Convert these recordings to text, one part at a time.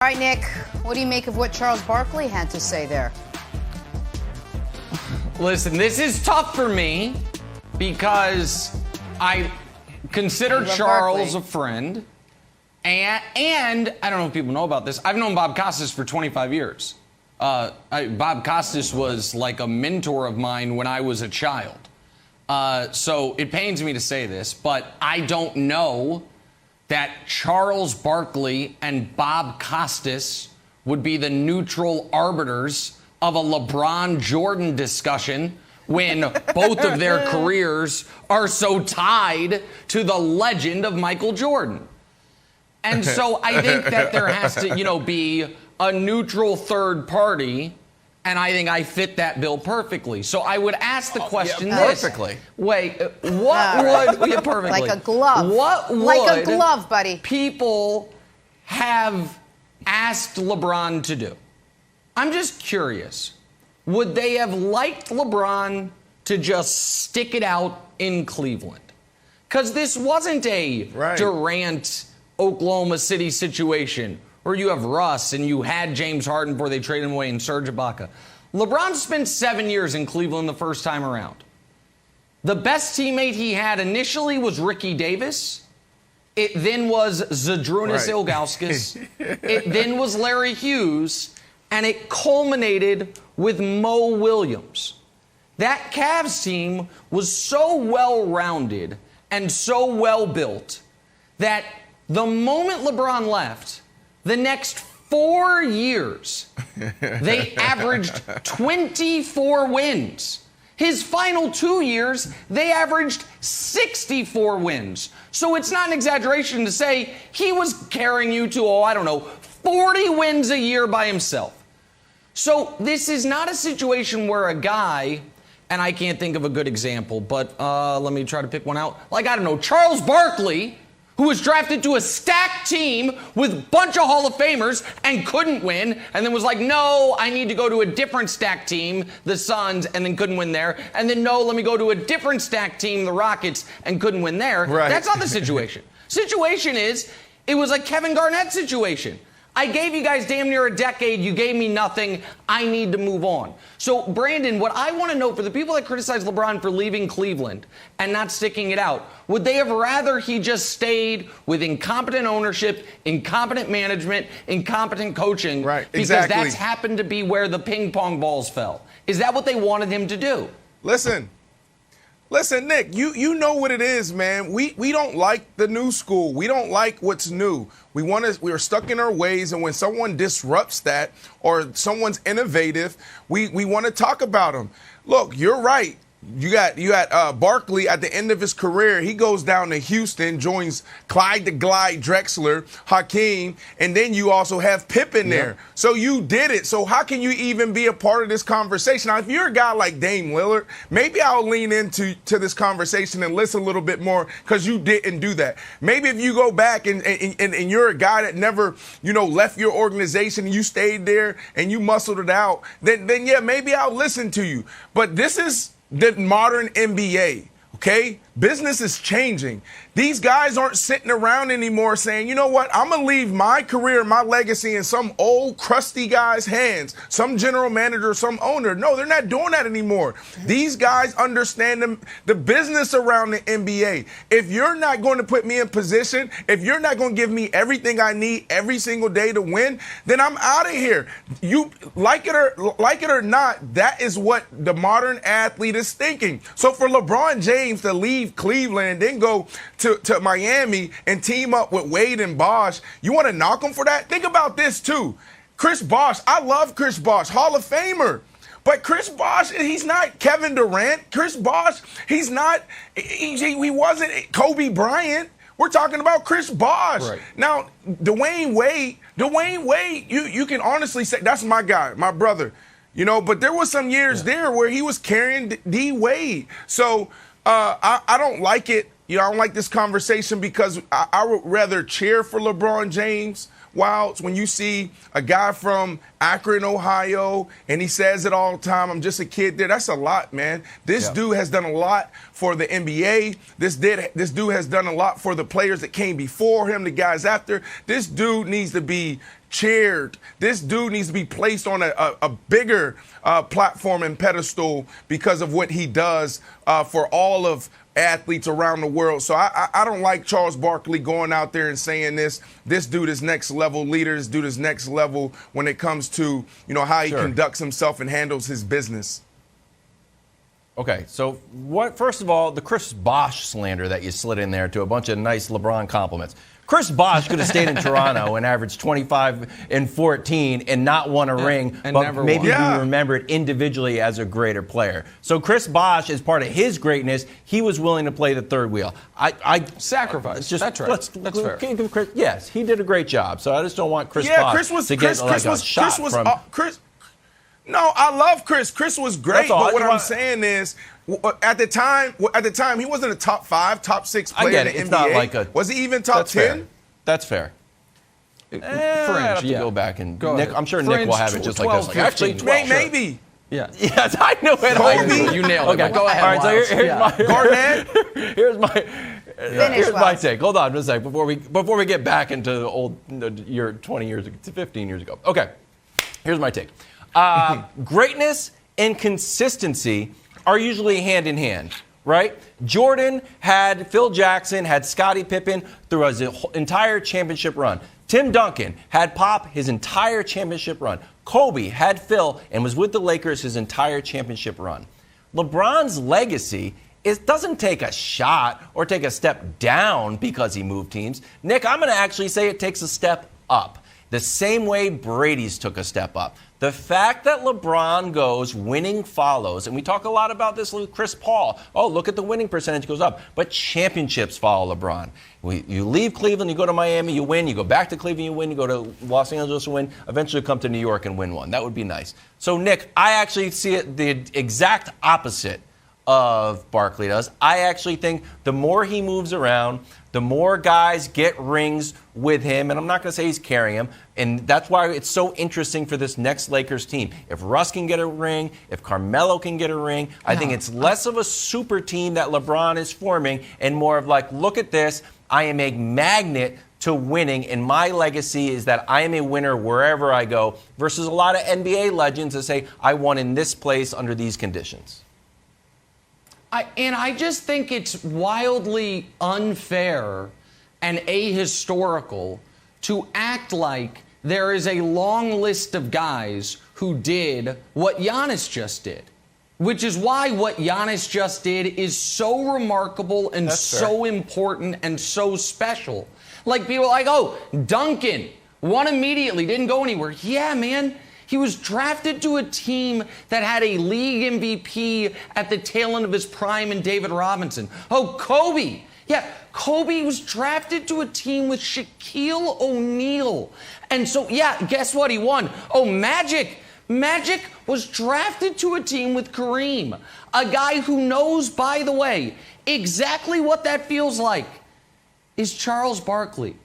All right, Nick, what do you make of what Charles Barkley had to say there? Listen, this is tough for me because I consider Charles a friend. And I don't know if people know about this. I've known Bob Costas for 25 years. Bob Costas was like a mentor of mine when I was a child. So it pains me to say this, but I don't know that Charles Barkley and Bob Costas would be the neutral arbiters of a LeBron Jordan discussion when both of their careers are so tied to the legend of Michael Jordan. And so I think that there has to, be a neutral third party, and I think I fit that bill perfectly. So I would ask the question this. Perfectly. Wait, what would... perfectly. Like a glove. What would... Like a glove, buddy. ...people have asked LeBron to do? I'm just curious. Would they have liked LeBron to just stick it out in Cleveland? Because this wasn't a Durant, Oklahoma City situation where you have Russ and you had James Harden before they traded him away and Serge Ibaka. LeBron spent 7 years in Cleveland the first time around. The best teammate he had initially was Ricky Davis. It then was Zydrunas Ilgauskas. It then was Larry Hughes. And it culminated with Mo Williams. That Cavs team was so well-rounded and so well-built that the moment LeBron left, the next 4 years, they averaged 24 wins. His final 2 years, they averaged 64 wins. So it's not an exaggeration to say he was carrying you to, 40 wins a year by himself. So this is not a situation where a guy, and I can't think of a good example, but let me try to pick one out. Charles Barkley, who was drafted to a stacked team with a bunch of Hall of Famers and couldn't win, and then was like, no, I need to go to a different stacked team, the Suns, and then couldn't win there. And then, no, let me go to a different stacked team, the Rockets, and couldn't win there. Right. That's not the situation. Situation is, it was a Kevin Garnett situation. I gave you guys damn near a decade. You gave me nothing. I need to move on. So, Brandon, what I want to know for the people that criticize LeBron for leaving Cleveland and not sticking it out, would they have rather he just stayed with incompetent ownership, incompetent management, incompetent coaching? Right, because that's happened to be where the ping pong balls fell. Is that what they wanted him to do? Listen, Nick, you know what it is, man. We don't like the new school. We don't like what's new. We are stuck in our ways, and when someone disrupts that or someone's innovative, we want to talk about them. Look, you're right. You got Barkley at the end of his career. He goes down to Houston, joins Clyde the Glide Drexler, Hakeem, and then you also have Pippen there. So you did it. So how can you even be a part of this conversation? Now, if you're a guy like Dame Lillard, maybe I'll lean into this conversation and listen a little bit more because you didn't do that. Maybe if you go back and you're a guy that never, left your organization and you stayed there and you muscled it out, then yeah, maybe I'll listen to you. But this is the modern NBA, okay? Business is changing. These guys aren't sitting around anymore saying, you know what, I'm going to leave my career, my legacy in some old crusty guy's hands, some general manager, some owner. No, they're not doing that anymore. These guys understand the business around the NBA. If you're not going to put me in position, if you're not going to give me everything I need every single day to win, then I'm out of here. You like it or not, that is what the modern athlete is thinking. So for LeBron James to leave Cleveland and then go to Miami and team up with Wade and Bosh, you want to knock him for that? Think about this too. Chris Bosh, I love Chris Bosh, Hall of Famer. But Chris Bosh, he's not Kevin Durant. Chris Bosh, he wasn't Kobe Bryant. We're talking about Chris Bosh. Right. Now, Dwayne Wade, you can honestly say that's my guy, my brother. But there was some years there where he was carrying D Wade. So I don't like it. I don't like this conversation because I would rather cheer for LeBron James. Wilds, when you see a guy from Akron, Ohio, and he says it all the time, I'm just a kid there, that's a lot, man. This dude has done a lot for the NBA. This dude has done a lot for the players that came before him, the guys after. This dude needs to be cheered. This dude needs to be placed on a bigger platform and pedestal because of what he does for all of athletes around the world. So I don't like Charles Barkley going out there and saying this. This dude is next level leader. This dude is next level when it comes to, how he conducts himself and handles his business. Okay, so first of all, the Chris Bosh slander that you slid in there to a bunch of nice LeBron compliments. Chris Bosh could have stayed in Toronto and averaged 25 and 14 and not won a ring, and but never maybe won. be remembered individually as a greater player. So Chris Bosh, as part of his greatness, he was willing to play the third wheel. I sacrifice. That's right. That's fair. Give Chris, yes, he did a great job. So I just don't want Chris Bosh to get a shot from. No, I love Chris. Chris was great, but what I'm saying is, at the time, he wasn't a top 5, top 6 player in the NBA. It's not like was he even top 10? That's fair. Fringe, I have to go back and Nick, I'm sure Fringe, Nick will have it just 12, like this. Like, actually, 12, maybe. Sure. Yeah. Yes, I knew it. Kobe. You nailed it. Okay, Go ahead. All right, so here's my Garnett. Here's my take. Hold on just a second before we get back into the old 20 years ago, 15 years ago. Okay, here's my take. Greatness and consistency are usually hand in hand, right? Jordan had Phil Jackson, had Scottie Pippen through his entire championship run. Tim Duncan had Pop his entire championship run. Kobe had Phil and was with the Lakers his entire championship run. LeBron's legacy doesn't take a shot or take a step down because he moved teams. Nick, I'm going to actually say it takes a step up. The same way Brady's took a step up. The fact that LeBron goes, winning follows, and we talk a lot about this with Chris Paul. Oh, look at the winning percentage goes up. But championships follow LeBron. You leave Cleveland, you go to Miami, you win. You go back to Cleveland, you win. You go to Los Angeles, you win. Eventually come to New York and win one. That would be nice. So, Nick, I actually see it the exact opposite of Barkley does. I actually think the more he moves around, the more guys get rings with him, and I'm not going to say he's carrying him, and that's why it's so interesting for this next Lakers team. If Russ can get a ring, if Carmelo can get a ring, I think it's less of a super team that LeBron is forming and more of like, look at this, I am a magnet to winning, and my legacy is that I am a winner wherever I go, versus a lot of NBA legends that say, I won in this place under these conditions. I just think it's wildly unfair and ahistorical to act like there is a long list of guys who did what Giannis just did, which is why what Giannis just did is so remarkable and so important and so special. Like, people are like, oh, Duncan won immediately, didn't go anywhere. Yeah, man. He was drafted to a team that had a league MVP at the tail end of his prime in David Robinson. Oh, Kobe. Yeah, Kobe was drafted to a team with Shaquille O'Neal. And so, yeah, guess what? He won. Oh, Magic. Magic was drafted to a team with Kareem, a guy who knows, by the way, exactly what that feels like is Charles Barkley,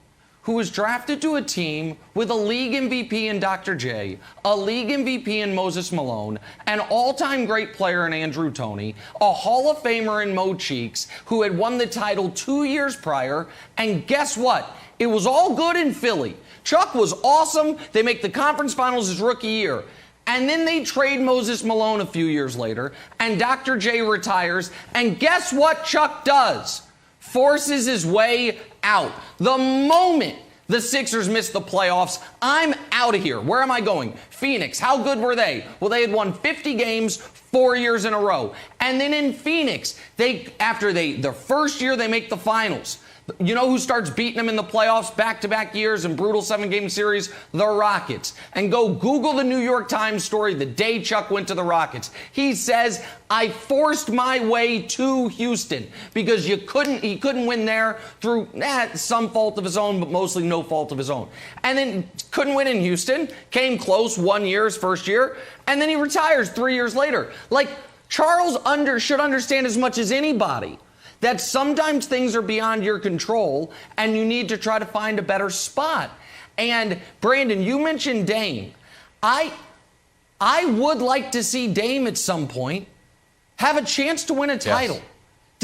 who was drafted to a team with a league MVP in Dr. J, a league MVP in Moses Malone, an all-time great player in Andrew Toney, a Hall of Famer in Mo Cheeks, who had won the title 2 years prior, and guess what? It was all good in Philly. Chuck was awesome. They make the conference finals his rookie year. And then they trade Moses Malone a few years later, and Dr. J retires, and guess what Chuck does? Forces his way out. The moment the Sixers missed the playoffs, I'm out of here. Where am I going? Phoenix. How good were they? Well, they had won 50 games 4 years in a row. And then in Phoenix, the first year they make the finals. You know who starts beating them in the playoffs back-to-back years in brutal 7-game series? The Rockets. And go Google the New York Times story the day Chuck went to the Rockets. He says, I forced my way to Houston because he couldn't win there through some fault of his own, but mostly no fault of his own. And then couldn't win in Houston, came close 1 year, his first year, and then he retires 3 years later. Like, Charles should understand as much as anybody that sometimes things are beyond your control and you need to try to find a better spot. And Brandon, you mentioned Dame. I would like to see Dame at some point have a chance to win a title.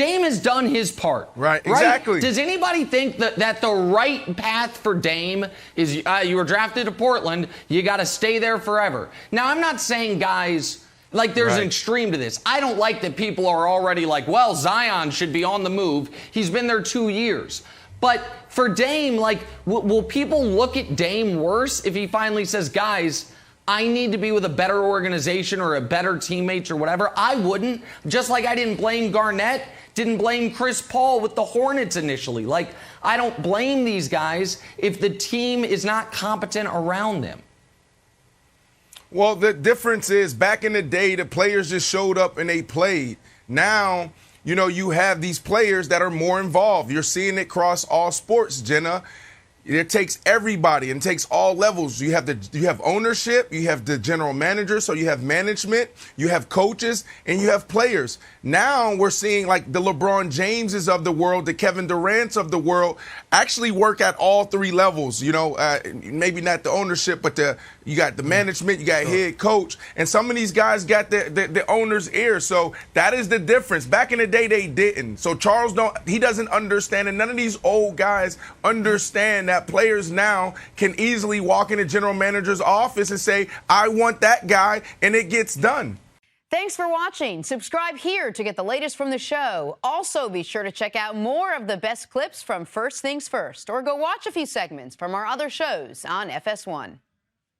Dame has done his part. Right, exactly. Does anybody think that the right path for Dame is you were drafted to Portland, you got to stay there forever? Now, I'm not saying guys, like there's an extreme to this. I don't like that people are already like, well, Zion should be on the move. He's been there 2 years. But for Dame, like, will people look at Dame worse if he finally says, guys, I need to be with a better organization or a better teammates or whatever? I wouldn't. Just like I didn't blame Garnett, didn't blame Chris Paul with the Hornets initially. Like, I don't blame these guys if the team is not competent around them. Well, the difference is back in the day, the players just showed up and they played. Now, you know, you have these players that are more involved. You're seeing it across all sports, Jenna. It takes everybody and takes all levels. You have ownership, you have the general manager, so you have management, you have coaches, and you have players. Now we're seeing like the LeBron Jameses of the world, the Kevin Durant's of the world actually work at all three levels. You know, maybe not the ownership, but you got the management, you got head coach, and some of these guys got the owner's ear. So that is the difference. Back in the day, they didn't. So Charles he doesn't understand, and none of these old guys understand that players now can easily walk in a general manager's office and say, I want that guy, and it gets done. Thanks for watching. Subscribe here to get the latest from the show. Also, be sure to check out more of the best clips from First Things First, or go watch a few segments from our other shows on FS1.